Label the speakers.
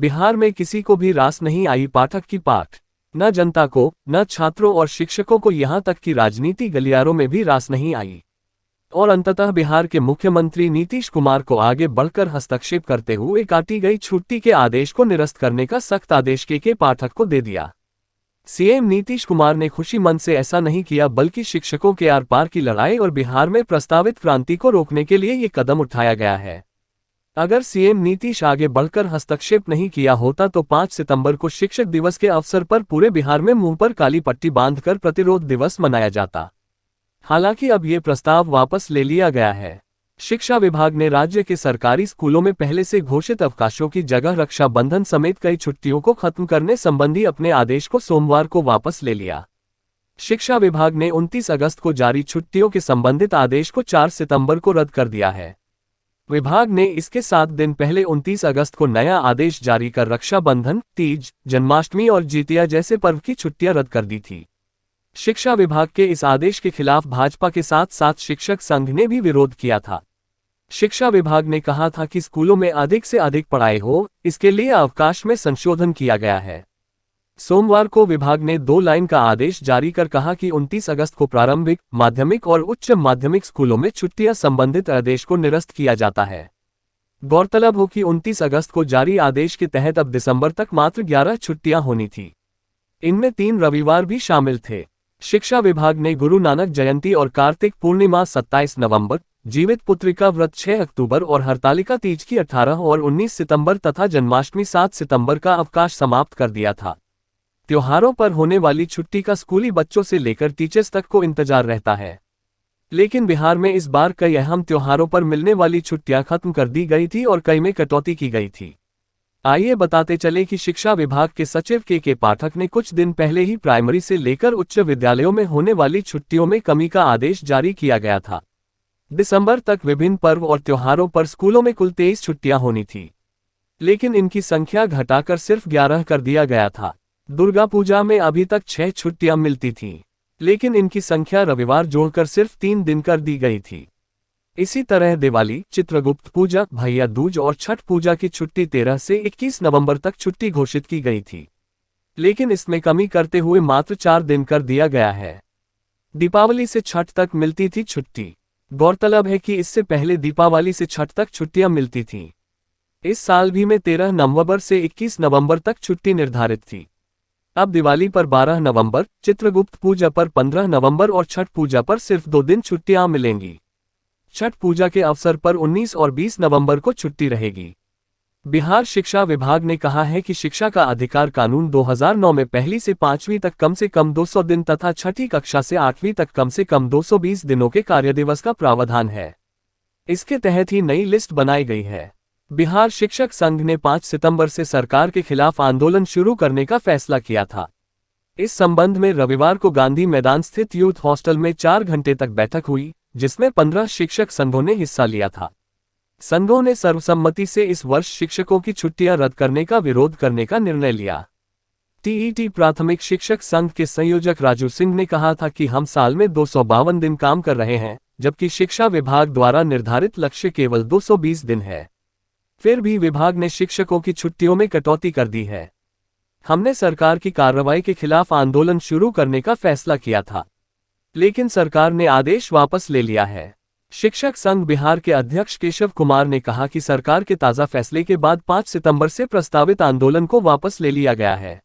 Speaker 1: बिहार में किसी को भी रास नहीं आई पाठक की पाठ। न जनता को, न छात्रों और शिक्षकों को, यहाँ तक कि राजनीति गलियारों में भी रास नहीं आई। और अंततः बिहार के मुख्यमंत्री नीतीश कुमार को आगे बढ़कर हस्तक्षेप करते हुए काटी गई छुट्टी के आदेश को निरस्त करने का सख्त आदेश के पाठक को दे दिया। सीएम नीतीश कुमार ने खुशी मन से ऐसा नहीं किया, बल्कि शिक्षकों के आर पार की लड़ाई और बिहार में प्रस्तावित क्रांति को रोकने के लिए ये कदम उठाया गया है। अगर सीएम नीतीश आगे बढ़कर हस्तक्षेप नहीं किया होता तो 5 सितंबर को शिक्षक दिवस के अवसर पर पूरे बिहार में मुंह पर काली पट्टी बांधकर प्रतिरोध दिवस मनाया जाता। हालांकि अब ये प्रस्ताव वापस ले लिया गया है। शिक्षा विभाग ने राज्य के सरकारी स्कूलों में पहले से घोषित अवकाशों की जगह रक्षाबंधन समेत कई छुट्टियों को खत्म करने संबंधी अपने आदेश को सोमवार को वापस ले लिया। शिक्षा विभाग ने 29 अगस्त को जारी छुट्टियों के संबंधित आदेश को 4 सितंबर को रद्द कर दिया है। विभाग ने इसके 7 दिन पहले 29 अगस्त को नया आदेश जारी कर रक्षाबंधन, तीज, जन्माष्टमी और जितिया जैसे पर्व की छुट्टियां रद्द कर दी थी। शिक्षा विभाग के इस आदेश के खिलाफ भाजपा के साथ साथ शिक्षक संघ ने भी विरोध किया था। शिक्षा विभाग ने कहा था कि स्कूलों में अधिक से अधिक पढ़ाई हो, इसके लिए अवकाश में संशोधन किया गया है। सोमवार को विभाग ने 2 लाइन का आदेश जारी कर कहा कि 29 अगस्त को प्रारंभिक, माध्यमिक और उच्च माध्यमिक स्कूलों में छुट्टियां संबंधित आदेश को निरस्त किया जाता है। गौरतलब हो कि 29 अगस्त को जारी आदेश के तहत अब दिसंबर तक मात्र 11 छुट्टियां होनी थी। इनमें 3 रविवार भी शामिल थे। शिक्षा विभाग ने गुरु नानक जयंती और कार्तिक पूर्णिमा 27 नवंबर, जीवित पुत्रिका व्रत 6 अक्टूबर और हरतालिका तीज की 18 और 19 सितंबर तथा जन्माष्टमी 7 सितंबर का अवकाश समाप्त कर दिया था। त्योहारों पर होने वाली छुट्टी का स्कूली बच्चों से लेकर टीचर्स तक को इंतजार रहता है। लेकिन बिहार में इस बार कई अहम त्योहारों पर मिलने वाली छुट्टियां खत्म कर दी गई थी और कई में कटौती की गई थी। आइए बताते चले कि शिक्षा विभाग के सचिव के पाठक ने कुछ दिन पहले ही प्राइमरी से लेकर उच्च विद्यालयों में होने वाली छुट्टियों में कमी का आदेश जारी किया गया था। दिसंबर तक विभिन्न पर्व और त्योहारों पर स्कूलों में कुल 23 छुट्टियां होनी थी, लेकिन इनकी संख्या घटाकर सिर्फ 11 कर दिया गया था। दुर्गा पूजा में अभी तक 6 छुट्टियां मिलती थीं, लेकिन इनकी संख्या रविवार जोड़कर सिर्फ 3 दिन कर दी गई थी। इसी तरह दिवाली, चित्रगुप्त पूजा, भैया दूज और छठ पूजा की छुट्टी 13 से 21 नवंबर तक छुट्टी घोषित की गई थी, लेकिन इसमें कमी करते हुए मात्र 4 दिन कर दिया गया है। दीपावली से छठ तक मिलती थी छुट्टी। गौरतलब है कि इससे पहले दीपावली से छठ तक छुट्टियां मिलती थीं। इस साल भी में 13 नवंबर से 21 नवंबर तक छुट्टी निर्धारित थी। अब दिवाली पर 12 नवंबर, चित्रगुप्त पूजा पर 15 नवंबर और छठ पूजा पर सिर्फ 2 दिन छुट्टियां मिलेंगी। छठ पूजा के अवसर पर 19 और 20 नवंबर को छुट्टी रहेगी। बिहार शिक्षा विभाग ने कहा है कि शिक्षा का अधिकार कानून 2009 में 1ली से 5वीं तक कम से कम 200 दिन तथा छठी कक्षा से 8वीं तक कम से कम 220 दिनों के कार्यदिवस का प्रावधान है। इसके तहत ही नई लिस्ट बनाई गई है। बिहार शिक्षक संघ ने 5 सितंबर से सरकार के खिलाफ आंदोलन शुरू करने का फैसला किया था। इस संबंध में रविवार को गांधी मैदान स्थित यूथ हॉस्टल में 4 घंटे तक बैठक हुई, जिसमें 15 शिक्षक संघों ने हिस्सा लिया था। संघों ने सर्वसम्मति से इस वर्ष शिक्षकों की छुट्टियां रद्द करने का विरोध करने का निर्णय लिया। टीईटी प्राथमिक शिक्षक संघ के संयोजक राजू सिंह ने कहा था कि हम साल में 252 दिन काम कर रहे हैं, जबकि शिक्षा विभाग द्वारा निर्धारित लक्ष्य केवल 220 दिन है। फिर भी विभाग ने शिक्षकों की छुट्टियों में कटौती कर दी है। हमने सरकार की कार्रवाई के खिलाफ आंदोलन शुरू करने का फैसला किया था, लेकिन सरकार ने आदेश वापस ले लिया है। शिक्षक संघ बिहार के अध्यक्ष केशव कुमार ने कहा कि सरकार के ताज़ा फैसले के बाद 5 सितंबर से प्रस्तावित आंदोलन को वापस ले लिया गया है।